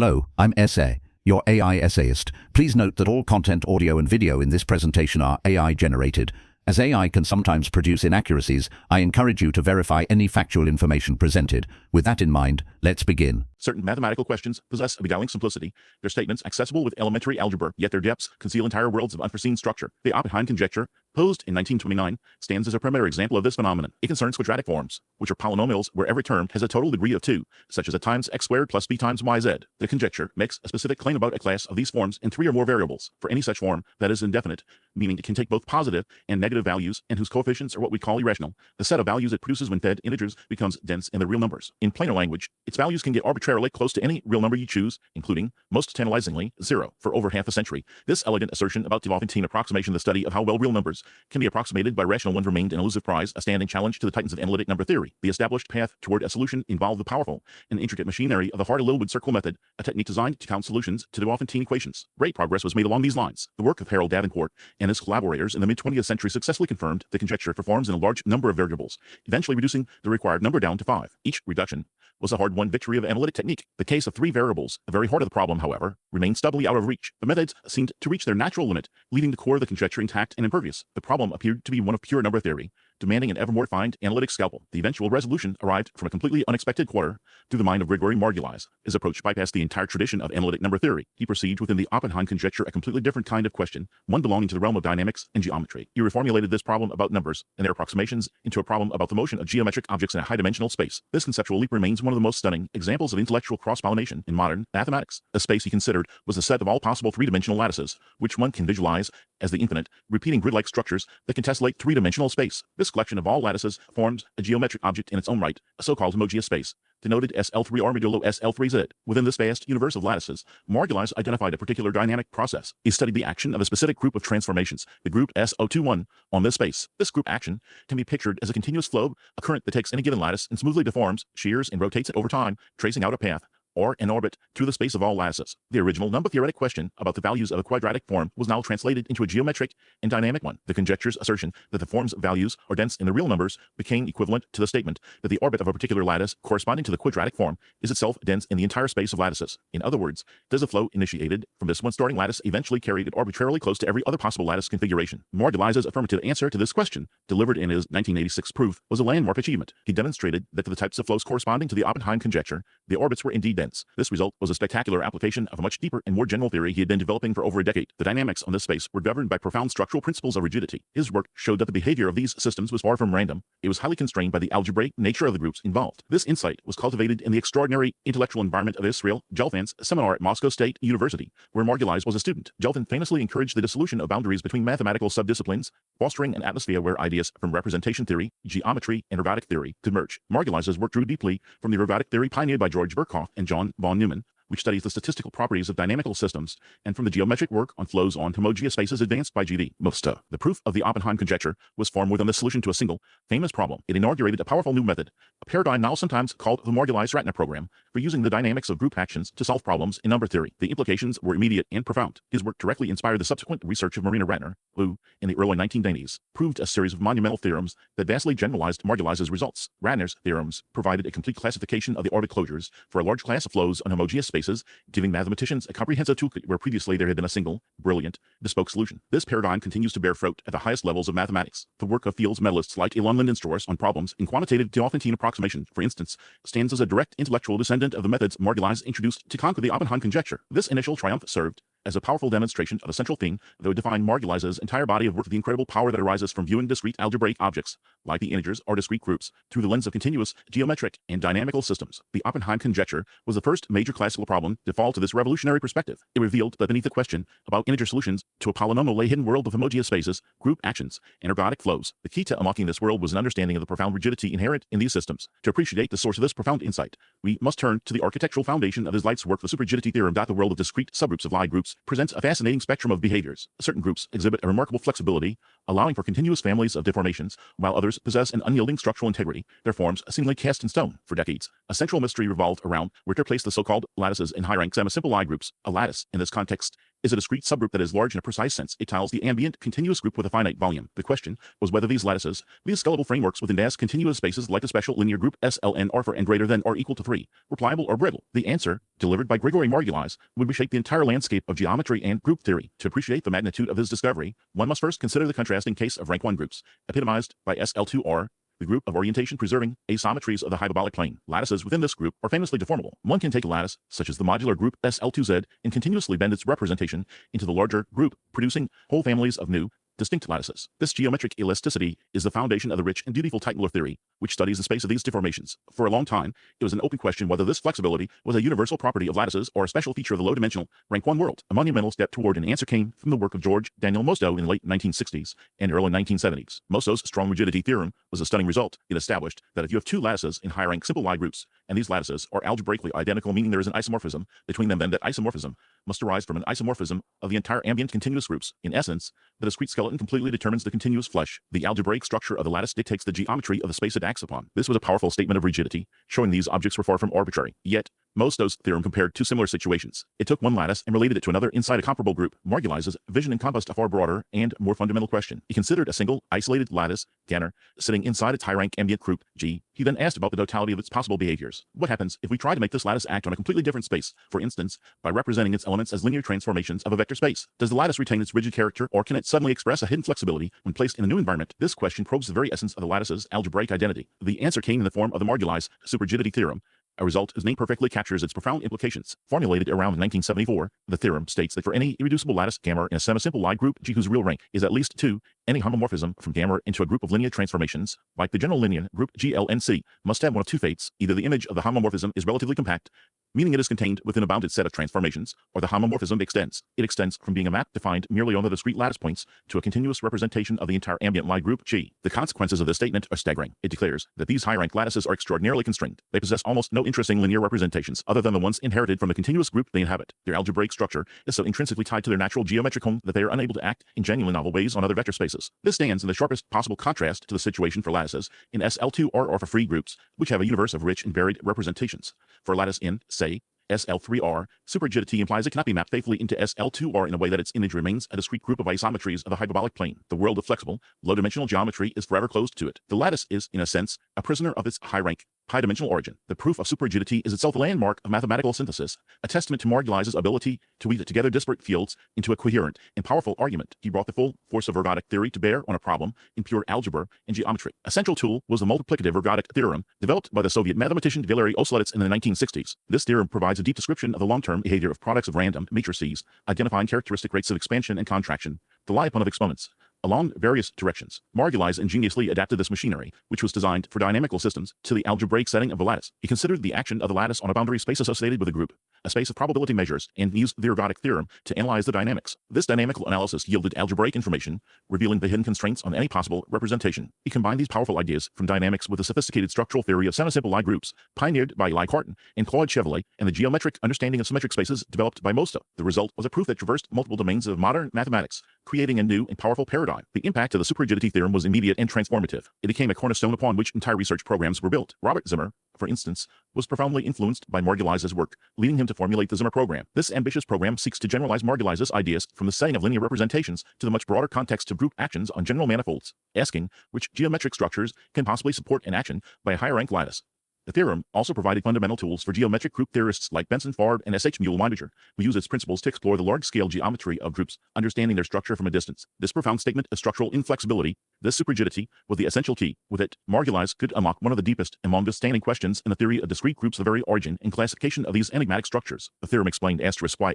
Hello, I'm SA, your AI essayist. Please note that all content, audio and video in this presentation are AI generated. As AI can sometimes produce inaccuracies, I encourage you to verify any factual information presented. With that in mind, let's begin. Certain mathematical questions possess a beguiling simplicity, their statements accessible with elementary algebra, yet their depths conceal entire worlds of unforeseen structure. The Oppenheim Conjecture, posed in 1929, stands as a primary example of this phenomenon. It concerns quadratic forms, which are polynomials where every term has a total degree of 2, such as a times x squared plus b times yz. The conjecture makes a specific claim about a class of these forms in 3 or more variables. For any such form that is indefinite, meaning it can take both positive and negative values and whose coefficients are what we call irrational, the set of values it produces when fed integers becomes dense in the real numbers. In plainer language, its values can get arbitrarily close to any real number you choose, including, most tantalizingly, 0, for over half a century. This elegant assertion about the Diophantine approximation of the study of how well real numbers can be approximated by rational ones remained an elusive prize, a standing challenge to the titans of analytic number theory. The established path toward a solution involved the powerful and intricate machinery of the Hardy-Littlewood circle method, a technique designed to count solutions to the Diophantine equations. Great progress was made along these lines. The work of Harold Davenport and his collaborators in the mid-20th century successfully confirmed the conjecture for forms in a large number of variables, eventually reducing the required number down to 5. Each reduction was a hard-won victory of analytic technique. The case of 3 variables, the very heart of the problem, however, remained stubbornly out of reach. The methods seemed to reach their natural limit, leaving the core of the conjecture intact and impervious. The problem appeared to be one of pure number theory, demanding an ever more refined analytic scalpel. The eventual resolution arrived from a completely unexpected quarter through the mind of Grigory Margulis. His approach bypassed the entire tradition of analytic number theory. He perceived within the Oppenheim conjecture a completely different kind of question, one belonging to the realm of dynamics and geometry. He reformulated this problem about numbers and their approximations into a problem about the motion of geometric objects in a high-dimensional space. This conceptual leap remains one of the most stunning examples of intellectual cross-pollination in modern mathematics. A space he considered was the set of all possible 3-dimensional lattices, which one can visualize as the infinite, repeating grid-like structures that can tessellate 3-dimensional space. This collection of all lattices forms a geometric object in its own right, a so-called homogeneous space, denoted SL3 or modulo SL3Z. Within this vast universe of lattices, Margulis identified a particular dynamic process. He studied the action of a specific group of transformations, the group SO21, on this space. This group action can be pictured as a continuous flow, a current that takes any given lattice and smoothly deforms, shears, and rotates it over time, tracing out a path or an orbit through the space of all lattices. The original number-theoretic question about the values of a quadratic form was now translated into a geometric and dynamic one. The conjecture's assertion that the form's values are dense in the real numbers became equivalent to the statement that the orbit of a particular lattice corresponding to the quadratic form is itself dense in the entire space of lattices. In other words, does a flow initiated from this one starting lattice eventually carry it arbitrarily close to every other possible lattice configuration? Margulis's affirmative answer to this question, delivered in his 1986 proof, was a landmark achievement. He demonstrated that for the types of flows corresponding to the Oppenheim conjecture, the orbits were indeed dense. This result was a spectacular application of a much deeper and more general theory he had been developing for over a decade. The dynamics on this space were governed by profound structural principles of rigidity. His work showed that the behavior of these systems was far from random. It was highly constrained by the algebraic nature of the groups involved. This insight was cultivated in the extraordinary intellectual environment of Israel Gelfan's seminar at Moscow State University, where Margulis was a student. Gelfan famously encouraged the dissolution of boundaries between mathematical subdisciplines, fostering an atmosphere where ideas from representation theory, geometry, and ergodic theory could merge. Margulis's work drew deeply from the ergodic theory pioneered by George Birkhoff and John von Neumann, which studies the statistical properties of dynamical systems, and from the geometric work on flows on homogeneous spaces advanced by G.D. Mosta. The proof of the Oppenheim conjecture was formed within the solution to a single, famous problem. It inaugurated a powerful new method, a paradigm now sometimes called the Margulis-Ratner program, for using the dynamics of group actions to solve problems in number theory. The implications were immediate and profound. His work directly inspired the subsequent research of Marina Ratner, who, in the early 1990s, proved a series of monumental theorems that vastly generalized Margulis's results. Ratner's theorems provided a complete classification of the orbit closures for a large class of flows on homogeneous spaces, giving mathematicians a comprehensive toolkit where previously there had been a single, brilliant, bespoke solution. This paradigm continues to bear fruit at the highest levels of mathematics. The work of Fields medalists like Elon Lindenstrauss on problems in quantitative Diophantine approximation, for instance, stands as a direct intellectual descendant of the methods Margulis introduced to conquer the Oppenheim conjecture. This initial triumph served as a powerful demonstration of a central theme that would define Margulis's entire body of work: the incredible power that arises from viewing discrete algebraic objects, like the integers or discrete groups, through the lens of continuous, geometric, and dynamical systems. The Oppenheim conjecture was the first major classical problem to fall to this revolutionary perspective. It revealed that beneath the question about integer solutions to a polynomial lay a hidden world of homogeneous spaces, group actions, and ergodic flows. The key to unlocking this world was an understanding of the profound rigidity inherent in these systems. To appreciate the source of this profound insight, we must turn to the architectural foundation of his life's work, the Superrigidity Theorem. The world of discrete subgroups of Lie groups presents a fascinating spectrum of behaviors. Certain groups exhibit a remarkable flexibility, allowing for continuous families of deformations, while others possess an unyielding structural integrity, their forms seemingly cast in stone. For decades, a central mystery revolved around where to place the so-called lattices in high-rank semi-simple Lie groups. A lattice, in this context, is a discrete subgroup that is large in a precise sense. It tiles the ambient continuous group with a finite volume. The question was whether these lattices, these scalable frameworks within vast continuous spaces like the special linear group SLN are for n greater than or equal to 3, were pliable or brittle. The answer, delivered by Grigory Margulis, would reshape the entire landscape of geometry and group theory. To appreciate the magnitude of this discovery, one must first consider the contrasting case of rank 1 groups, epitomized by SL2R, the group of orientation-preserving asymmetries of the hyperbolic plane. Lattices within this group are famously deformable. One can take a lattice, such as the modular group SL2Z, and continuously bend its representation into the larger group, producing whole families of new, distinct lattices. This geometric elasticity is the foundation of the rich and beautiful Titler theory, which studies the space of these deformations. For a long time, it was an open question whether this flexibility was a universal property of lattices or a special feature of the low-dimensional rank 1 world. A monumental step toward an answer came from the work of George Daniel Mostow in the late 1960s and early 1970s. Mostow's strong rigidity theorem was a stunning result. It established that if you have two lattices in high-rank simple Lie groups, and these lattices are algebraically identical, meaning there is an isomorphism between them, then that isomorphism must arise from an isomorphism of the entire ambient continuous groups. In essence, the discrete skeleton completely determines the continuous flesh. The algebraic structure of the lattice dictates the geometry of the space it acts upon. This was a powerful statement of rigidity, showing these objects were far from arbitrary. Yet, Mostow's theorem compared two similar situations. It took one lattice and related it to another inside a comparable group. Margulis's vision encompassed a far broader and more fundamental question. He considered a single, isolated lattice, Ganner, sitting inside its high-rank ambient group, G. He then asked about the totality of its possible behaviors. What happens if we try to make this lattice act on a completely different space, for instance, by representing its elements as linear transformations of a vector space? Does the lattice retain its rigid character, or can it suddenly express a hidden flexibility when placed in a new environment? This question probes the very essence of the lattice's algebraic identity. The answer came in the form of the Margulis Superrigidity Theorem, a result whose name perfectly captures its profound implications. Formulated around 1974, the theorem states that for any irreducible lattice gamma in a semisimple Lie group G whose real rank is at least 2, any homomorphism from gamma into a group of linear transformations, like the general linear group GLNC, must have one of two fates. Either the image of the homomorphism is relatively compact, meaning it is contained within a bounded set of transformations, or the homomorphism extends. It extends from being a map defined merely on the discrete lattice points to a continuous representation of the entire ambient Lie group G. The consequences of this statement are staggering. It declares that these high-rank lattices are extraordinarily constrained. They possess almost no interesting linear representations other than the ones inherited from the continuous group they inhabit. Their algebraic structure is so intrinsically tied to their natural geometric home that they are unable to act in genuinely novel ways on other vector spaces. This stands in the sharpest possible contrast to the situation for lattices in SL2R or for free groups, which have a universe of rich and varied representations. For a lattice in, say, SL3R, superrigidity implies it cannot be mapped faithfully into SL2R in a way that its image remains a discrete group of isometries of the hyperbolic plane. The world of flexible, low-dimensional geometry is forever closed to it. The lattice is, in a sense, a prisoner of its high-rank, high-dimensional origin. The proof of superrigidity is itself a landmark of mathematical synthesis, a testament to Margulis's ability to weave together disparate fields into a coherent and powerful argument. He brought the full force of ergodic theory to bear on a problem in pure algebra and geometry. A central tool was the multiplicative ergodic theorem, developed by the Soviet mathematician Valery Osladets in the 1960s. This theorem provides a deep description of the long-term behavior of products of random matrices, identifying characteristic rates of expansion and contraction, the lie upon of exponents, along various directions. Margulis ingeniously adapted this machinery, which was designed for dynamical systems, to the algebraic setting of the lattice. He considered the action of the lattice on a boundary space associated with a group, a space of probability measures, and used the ergodic theorem to analyze the dynamics. This dynamical analysis yielded algebraic information, revealing the hidden constraints on any possible representation. He combined these powerful ideas from dynamics with the sophisticated structural theory of semisimple Lie groups, pioneered by Lie Cartan and Claude Chevalier, and the geometric understanding of symmetric spaces developed by Mostow. The result was a proof that traversed multiple domains of modern mathematics, creating a new and powerful paradigm. The impact of the superrigidity theorem was immediate and transformative. It became a cornerstone upon which entire research programs were built. Robert Zimmer, for instance, was profoundly influenced by Margulis's work, leading him to formulate the Zimmer program. This ambitious program seeks to generalize Margulis's ideas from the setting of linear representations to the much broader context of group actions on general manifolds, asking which geometric structures can possibly support an action by a higher-rank lattice. The theorem also provided fundamental tools for geometric group theorists like Benson Fard and S.H. Muehl-Weinberger, who use its principles to explore the large-scale geometry of groups, understanding their structure from a distance. This profound statement of structural inflexibility, this superrigidity, was the essential key. With it, Margulis could unlock one of the deepest and longest-standing questions in the theory of discrete groups, the very origin and classification of these enigmatic structures. The theorem explained why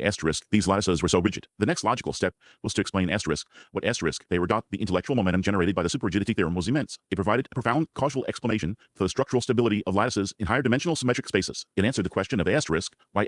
these lattices were so rigid. The next logical step was to explain what they were. The intellectual momentum generated by the superrigidity theorem was immense. It provided a profound causal explanation for the structural stability of lattices in higher dimensional symmetric spaces. It answered the question of why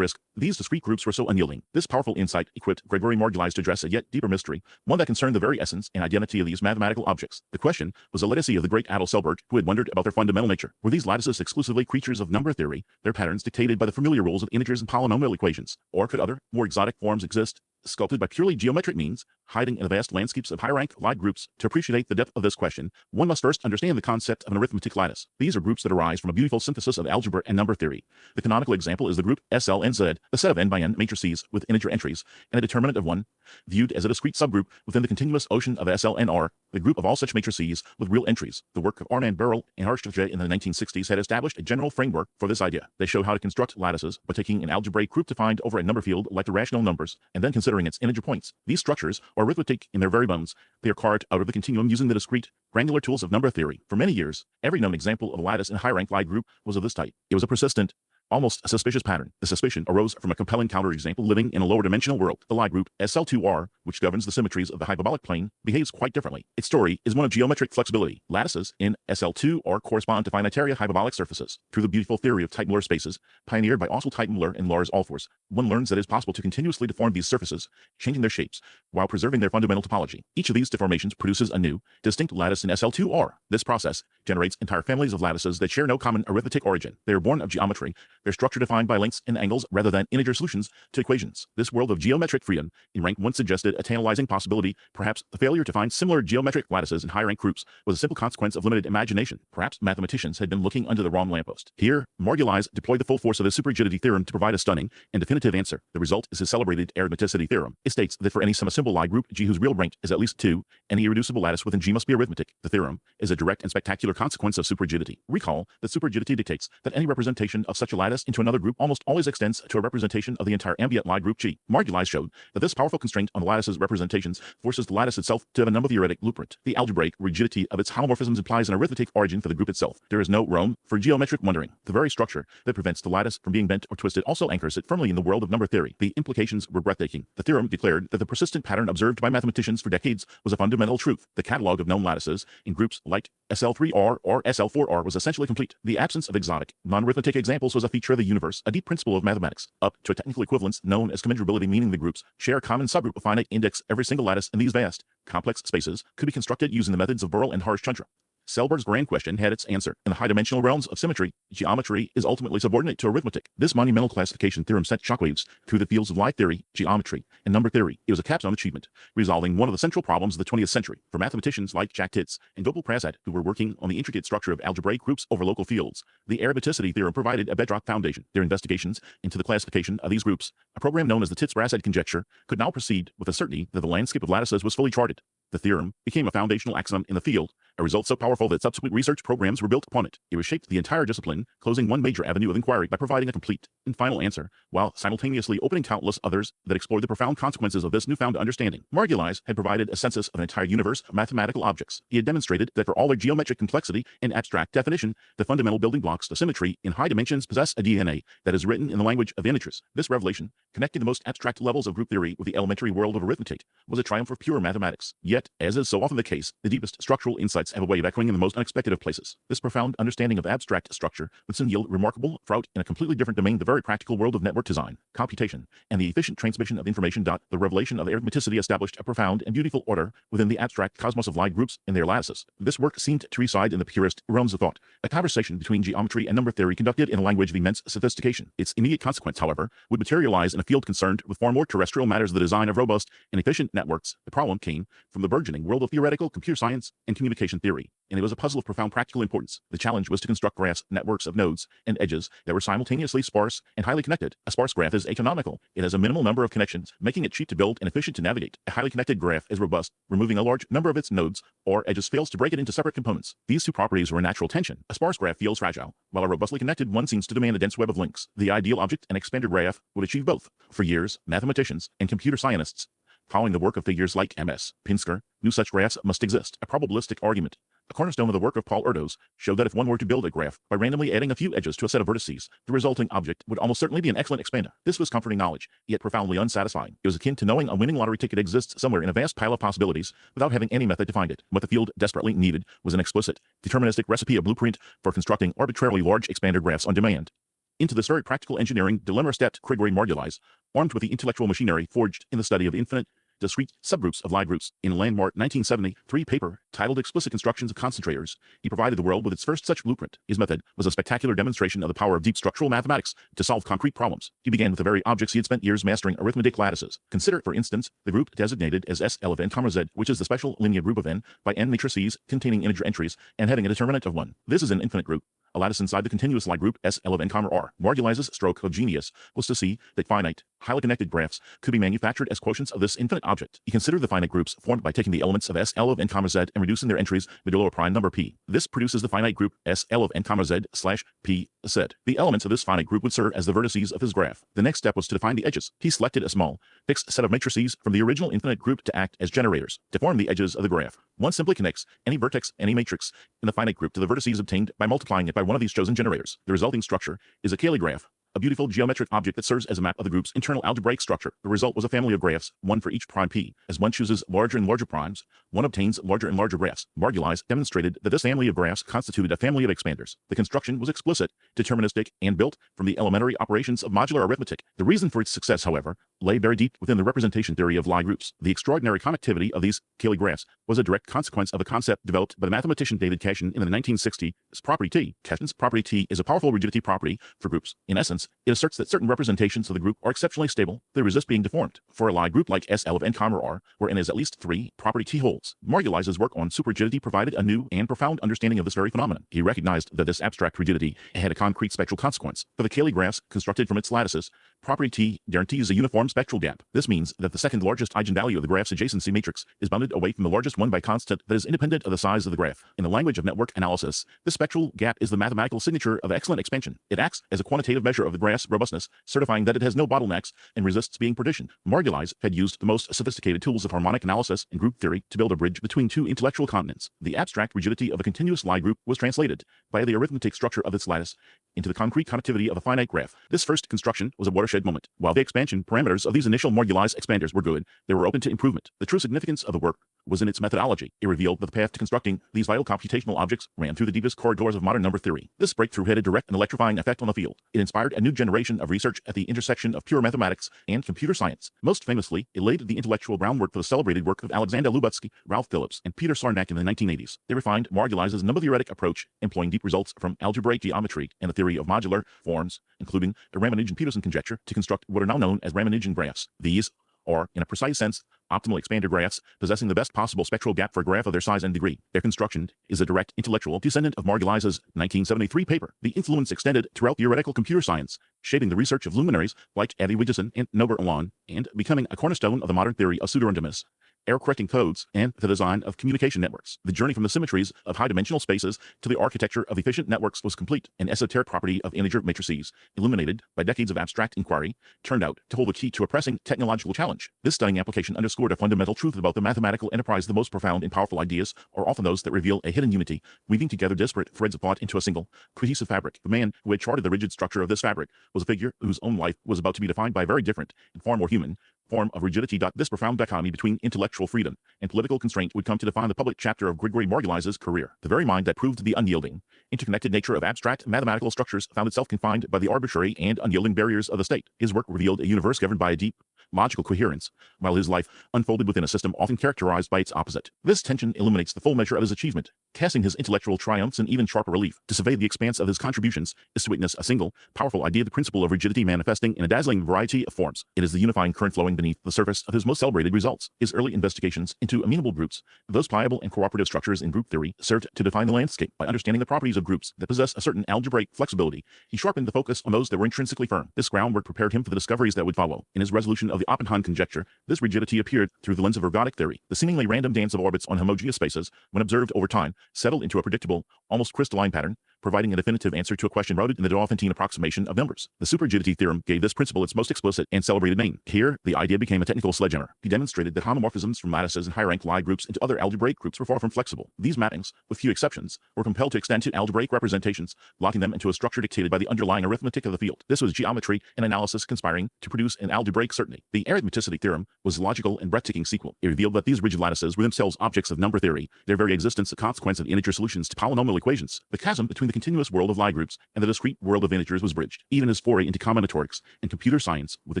these discrete groups were so unyielding. This powerful insight equipped Grigory Margulis to address a yet deeper mystery, one that concerned the very essence and identity of these mathematical objects. The question was the lattice of the great Adel Selberg, who had wondered about their fundamental nature. Were these lattices exclusively creatures of number theory, their patterns dictated by the familiar rules of integers and polynomial equations, or could other, more exotic forms exist? sculpted by purely geometric means, hiding in the vast landscapes of high-rank Lie groups. To appreciate the depth of this question, one must first understand the concept of an arithmetic lattice. These are groups that arise from a beautiful synthesis of algebra and number theory. The canonical example is the group SLNZ, the set of n by n matrices with integer entries, and a determinant of 1, viewed as a discrete subgroup within the continuous ocean of SLNR, the group of all such matrices with real entries. The work of Armand Barrel and Harshtraje in the 1960s had established a general framework for this idea. They show how to construct lattices by taking an algebraic group defined over a number field like the rational numbers, and then considering its integer points. These structures are arithmetic in their very bones. They are carved out of the continuum using the discrete, granular tools of number theory. For many years, every known example of a lattice in a high-rank Lie group was of this type. It was a persistent, almost a suspicious pattern. The suspicion arose from a compelling counterexample living in a lower dimensional world. The Lie group SL2R, which governs the symmetries of the hyperbolic plane, behaves quite differently. Its story is one of geometric flexibility. Lattices in SL2R correspond to finitary hyperbolic surfaces. Through the beautiful theory of Teichmüller spaces, pioneered by Oswald Teichmüller and Lars Alfors, one learns that it is possible to continuously deform these surfaces, changing their shapes, while preserving their fundamental topology. Each of these deformations produces a new, distinct lattice in SL2R. This process generates entire families of lattices that share no common arithmetic origin. They are born of geometry, their structure defined by lengths and angles rather than integer solutions to equations. This world of geometric freedom in rank 1 suggested a tantalizing possibility. Perhaps the failure to find similar geometric lattices in high-rank groups was a simple consequence of limited imagination. Perhaps mathematicians had been looking under the wrong lamppost. Here, Margulis deployed the full force of his Superrigidity Theorem to provide a stunning and definitive answer. The result is his celebrated Arithmeticity Theorem. It states that for any semi-simple Lie group G whose real rank is at least 2, any irreducible lattice within G must be arithmetic. The theorem is a direct and spectacular consequence of superrigidity. Recall that superrigidity dictates that any representation of such a lattice into another group almost always extends to a representation of the entire ambient Lie group G. Margulis showed that this powerful constraint on the lattice's representations forces the lattice itself to have a number-theoretic blueprint. The algebraic rigidity of its homomorphisms implies an arithmetic origin for the group itself. There is no room for geometric wondering. The very structure that prevents the lattice from being bent or twisted also anchors it firmly in the world of number theory. The implications were breathtaking. The theorem declared that the persistent pattern observed by mathematicians for decades was a fundamental truth. The catalog of known lattices in groups like SL3R or SL4R was essentially complete. The absence of exotic, non-arithmetic examples was a feature of the universe, a deep principle of mathematics, up to a technical equivalence known as commensurability, meaning the groups share a common subgroup of finite index. Every single lattice in these vast, complex spaces could be constructed using the methods of Barrel and Harshtraje. Selberg's grand question had its answer. In the high-dimensional realms of symmetry, geometry is ultimately subordinate to arithmetic. This monumental classification theorem sent shockwaves through the fields of Lie theory, geometry, and number theory. It was a capstone achievement, resolving one of the central problems of the 20th century. For mathematicians like Jack Titz and Gopal Prasad, who were working on the intricate structure of algebraic groups over local fields, the Arithmeticity Theorem provided a bedrock foundation. Their investigations into the classification of these groups, a program known as the Titz-Prasad Conjecture, could now proceed with the certainty that the landscape of lattices was fully charted. The theorem became a foundational axiom in the field, a result so powerful that subsequent research programs were built upon it. It reshaped the entire discipline, closing one major avenue of inquiry by providing a complete and final answer, while simultaneously opening countless others that explored the profound consequences of this newfound understanding. Margulis had provided a census of an entire universe of mathematical objects. He had demonstrated that for all their geometric complexity and abstract definition, the fundamental building blocks of symmetry in high dimensions possess a DNA that is written in the language of integers. This revelation, connecting the most abstract levels of group theory with the elementary world of arithmetic, was a triumph of pure mathematics. Yet, as is so often the case, the deepest structural insights have a way of echoing in the most unexpected of places. This profound understanding of abstract structure would soon yield remarkable fruit in a completely different domain, the very practical world of network design, computation, and the efficient transmission of information. The revelation of arithmeticity established a profound and beautiful order within the abstract cosmos of Lie groups and their lattices. This work seemed to reside in the purest realms of thought, a conversation between geometry and number theory conducted in a language of immense sophistication. Its immediate consequence, however, would materialize in a field concerned with far more terrestrial matters, the design of robust and efficient networks. The problem came from the burgeoning world of theoretical computer science and communication theory, and it was a puzzle of profound practical importance. The challenge was to construct graphs, networks of nodes and edges that were simultaneously sparse and highly connected. A sparse graph is acanonical. It has a minimal number of connections, making it cheap to build and efficient to navigate. A highly connected graph is robust. Removing a large number of its nodes or edges fails to break it into separate components. These two properties were in natural tension. A sparse graph feels fragile, while a robustly connected one seems to demand a dense web of links. The ideal object, an expanded graph, would achieve both. For years, mathematicians and computer scientists, following the work of figures like M.S. Pinsker, knew such graphs must exist. A probabilistic argument, a cornerstone of the work of Paul Erdos, showed that if one were to build a graph by randomly adding a few edges to a set of vertices, the resulting object would almost certainly be an excellent expander. This was comforting knowledge, yet profoundly unsatisfying. It was akin to knowing a winning lottery ticket exists somewhere in a vast pile of possibilities without having any method to find it. What the field desperately needed was an explicit, deterministic recipe, a blueprint for constructing arbitrarily large expander graphs on demand. Into this very practical engineering dilemma stepped Grigory Margulis, armed with the intellectual machinery forged in the study of infinite discrete subgroups of Lie groups. In a landmark 1973 paper titled Explicit Constructions of Concentrators, he provided the world with its first such blueprint. His method was a spectacular demonstration of the power of deep structural mathematics to solve concrete problems. He began with the very objects he had spent years mastering: arithmetic lattices. Consider, for instance, the group designated as SL of n, Z, which is the special linear group of n by n matrices containing integer entries and having a determinant of 1. This is an infinite group, a lattice inside the continuous Lie group SL of n, R. Margulis's stroke of genius was to see that finite, highly connected graphs could be manufactured as quotients of this infinite object. He considered the finite groups formed by taking the elements of SL of n, Z and reducing their entries modulo a prime number p. This produces the finite group SL of n, Z / p Z. The elements of this finite group would serve as the vertices of his graph. The next step was to define the edges. He selected a small, fixed set of matrices from the original infinite group to act as generators. To form the edges of the graph, one simply connects any vertex, any matrix in the finite group to the vertices obtained by multiplying it by one of these chosen generators. The resulting structure is a Cayley graph, a beautiful geometric object that serves as a map of the group's internal algebraic structure. The result was a family of graphs, one for each prime p. As one chooses larger and larger primes, one obtains larger and larger graphs. Margulis demonstrated that this family of graphs constituted a family of expanders. The construction was explicit, deterministic, and built from the elementary operations of modular arithmetic. The reason for its success, however, lay very deep within the representation theory of Lie groups. The extraordinary connectivity of these Cayley graphs was a direct consequence of a concept developed by the mathematician David Cashin in the 1960s, property T. Cashin's property T is a powerful rigidity property for groups. In essence, it asserts that certain representations of the group are exceptionally stable. They resist being deformed. For a Lie group like SL of n, R, where n is at least 3, property T holds. Margulis's work on superrigidity provided a new and profound understanding of this very phenomenon. He recognized that this abstract rigidity had a concrete spectral consequence. For the Cayley graphs constructed from its lattices, property T guarantees a uniform spectral gap. This means that the second largest eigenvalue of the graph's adjacency matrix is bounded away from the largest one by a constant that is independent of the size of the graph. In the language of network analysis, this spectral gap is the mathematical signature of excellent expansion. It acts as a quantitative measure of the graph's robustness, certifying that it has no bottlenecks and resists being partitioned. Margulis had used the most sophisticated tools of harmonic analysis and group theory to build a bridge between two intellectual continents. The abstract rigidity of a continuous Lie group was translated, by the arithmetic structure of its lattice, into the concrete connectivity of a finite graph. This first construction was a watershed moment. While the expansion parameters of these initial Margulis expanders were good, they were open to improvement. The true significance of the work was in its methodology. It revealed that the path to constructing these vital computational objects ran through the deepest corridors of modern number theory. This breakthrough had a direct and electrifying effect on the field. It inspired a new generation of research at the intersection of pure mathematics and computer science. Most famously, it laid the intellectual groundwork for the celebrated work of Alexander Lubutsky, Ralph Phillips, and Peter Sarnak in the 1980s. They refined Margulis's number-theoretic approach, employing deep results from algebraic geometry and the theory of modular forms, including the Ramanujan-Peterson conjecture, to construct what are now known as Ramanujan graphs. These are, in a precise sense, optimal expander graphs, possessing the best possible spectral gap for a graph of their size and degree. Their construction is a direct intellectual descendant of Margulis's 1973 paper. The influence extended throughout theoretical computer science, shaping the research of luminaries like Avi Wigderson and Norbert Alon, and becoming a cornerstone of the modern theory of pseudorandomness, error-correcting codes, and the design of communication networks. The journey from the symmetries of high-dimensional spaces to the architecture of efficient networks was complete. An esoteric property of integer matrices, illuminated by decades of abstract inquiry, turned out to hold the key to a pressing technological challenge. This stunning application underscored a fundamental truth about the mathematical enterprise. The most profound and powerful ideas are often those that reveal a hidden unity, weaving together disparate threads of thought into a single, cohesive fabric. The man who had charted the rigid structure of this fabric was a figure whose own life was about to be defined by a very different and far more human form of rigidity. This profound dichotomy between intellectual freedom and political constraint would come to define the public chapter of Grigory Margulis's career. The very mind that proved the unyielding, interconnected nature of abstract mathematical structures found itself confined by the arbitrary and unyielding barriers of the state. His work revealed a universe governed by a deep, logical coherence, while his life unfolded within a system often characterized by its opposite. This tension illuminates the full measure of his achievement, casting his intellectual triumphs in even sharper relief. To survey the expanse of his contributions is to witness a single, powerful idea, the principle of rigidity manifesting in a dazzling variety of forms. It is the unifying current flowing beneath the surface of his most celebrated results. His early investigations into amenable groups, those pliable and cooperative structures in group theory, served to define the landscape. By understanding the properties of groups that possess a certain algebraic flexibility, he sharpened the focus on those that were intrinsically firm. This groundwork prepared him for the discoveries that would follow. In his resolution of the Oppenheim Conjecture, this rigidity appeared through the lens of ergodic theory. The seemingly random dance of orbits on homogeneous spaces, when observed over time, settled into a predictable, almost crystalline pattern, providing a definitive answer to a question rooted in the Diophantine approximation of numbers. The Superrigidity Theorem gave this principle its most explicit and celebrated name. Here, the idea became a technical sledgehammer. He demonstrated that homomorphisms from lattices and high-rank Lie groups into other algebraic groups were far from flexible. These mappings, with few exceptions, were compelled to extend to algebraic representations, locking them into a structure dictated by the underlying arithmetic of the field. This was geometry and analysis conspiring to produce an algebraic certainty. The Arithmeticity Theorem was a logical and breathtaking sequel. It revealed that these rigid lattices were themselves objects of number theory, their very existence a consequence of integer solutions to polynomial equations. The chasm between the continuous world of Lie groups and the discrete world of integers was bridged. Even his foray into combinatorics and computer science with the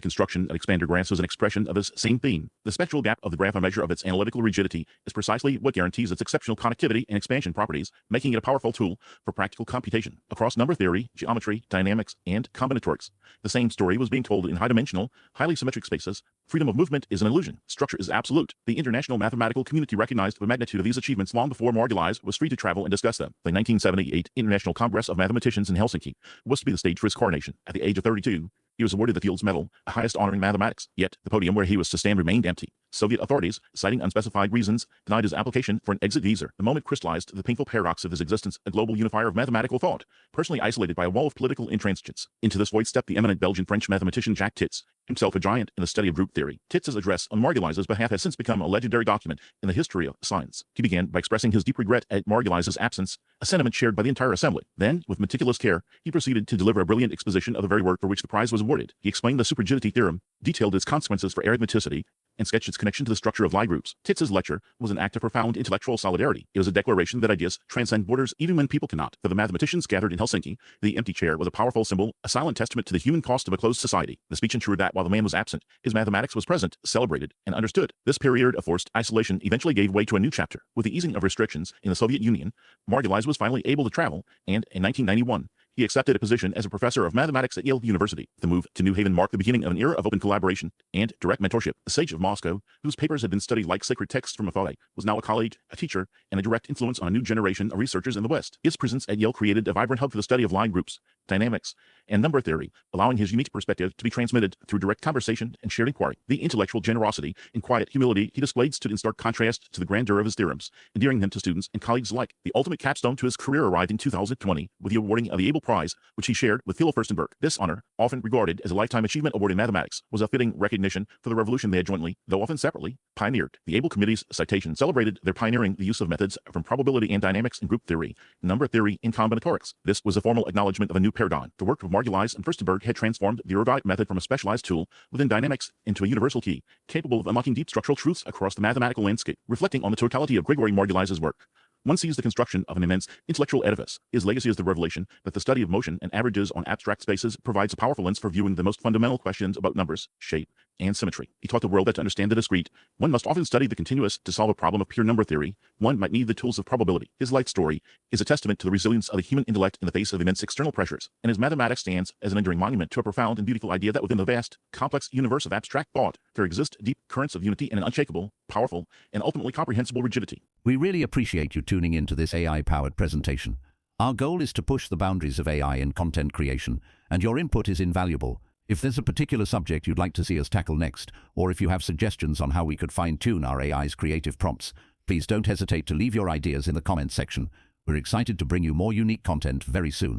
construction of expander graphs was an expression of this same theme. The spectral gap of the graph, a measure of its analytical rigidity, is precisely what guarantees its exceptional connectivity and expansion properties, making it a powerful tool for practical computation across number theory, geometry, dynamics, and combinatorics. The same story was being told in high-dimensional, highly symmetric spaces. Freedom of movement is an illusion. Structure is absolute. The international mathematical community recognized the magnitude of these achievements long before Margulis was free to travel and discuss them. The 1978 International Congress of Mathematicians in Helsinki was to be the stage for his coronation. At the age of 32, he was awarded the Fields Medal, the highest honor in mathematics. Yet, the podium where he was to stand remained empty. Soviet authorities, citing unspecified reasons, denied his application for an exit visa. The moment crystallized the painful paradox of his existence, a global unifier of mathematical thought, personally isolated by a wall of political intransigence. Into this void stepped the eminent Belgian-French mathematician Jacques Tits, himself a giant in the study of group theory. Tits's address on Margulis's behalf has since become a legendary document in the history of science. He began by expressing his deep regret at Margulis's absence, a sentiment shared by the entire assembly. Then, with meticulous care, he proceeded to deliver a brilliant exposition of the very work for which the prize was awarded. He explained the Superrigidity Theorem, detailed its consequences for arithmeticity, and sketched its connection to the structure of Lie groups. Tits's lecture was an act of profound intellectual solidarity. It was a declaration that ideas transcend borders even when people cannot. For the mathematicians gathered in Helsinki, the empty chair was a powerful symbol, a silent testament to the human cost of a closed society. The speech ensured that while the man was absent, his mathematics was present, celebrated, and understood. This period of forced isolation eventually gave way to a new chapter. With the easing of restrictions in the Soviet Union, Margulis was finally able to travel, and in 1991, he accepted a position as a professor of mathematics at Yale University. The move to New Haven marked the beginning of an era of open collaboration and direct mentorship. The sage of Moscow, whose papers had been studied like sacred texts from afar, was now a colleague, a teacher, and a direct influence on a new generation of researchers in the West. His presence at Yale created a vibrant hub for the study of Lie groups, dynamics, and number theory, allowing his unique perspective to be transmitted through direct conversation and shared inquiry. The intellectual generosity and quiet humility he displayed stood in stark contrast to the grandeur of his theorems, endearing them to students and colleagues alike. The ultimate capstone to his career arrived in 2020 with the awarding of the Abel Prize, which he shared with Philo Furstenberg. This honor, often regarded as a lifetime achievement award in mathematics, was a fitting recognition for the revolution they had jointly, though often separately, pioneered. The Abel Committee's citation celebrated their pioneering the use of methods from probability and dynamics in group theory, number theory, and combinatorics. This was a formal acknowledgement of a new paradigm. The work of Margulis and Furstenberg had transformed the erudite method from a specialized tool within dynamics into a universal key, capable of unlocking deep structural truths across the mathematical landscape. Reflecting on the totality of Grigory Margulis's work, one sees the construction of an immense intellectual edifice. His legacy is the revelation that the study of motion and averages on abstract spaces provides a powerful lens for viewing the most fundamental questions about numbers, shape, and symmetry. He taught the world that to understand the discrete, one must often study the continuous. To solve a problem of pure number theory, one might need the tools of probability. His life story is a testament to the resilience of the human intellect in the face of immense external pressures, and his mathematics stands as an enduring monument to a profound and beautiful idea that within the vast, complex universe of abstract thought, there exist deep currents of unity and an unshakable, powerful, and ultimately comprehensible rigidity. We really appreciate you tuning in to this AI-powered presentation. Our goal is to push the boundaries of AI in content creation, and your input is invaluable. If there's a particular subject you'd like to see us tackle next, or if you have suggestions on how we could fine-tune our AI's creative prompts, please don't hesitate to leave your ideas in the comments section. We're excited to bring you more unique content very soon.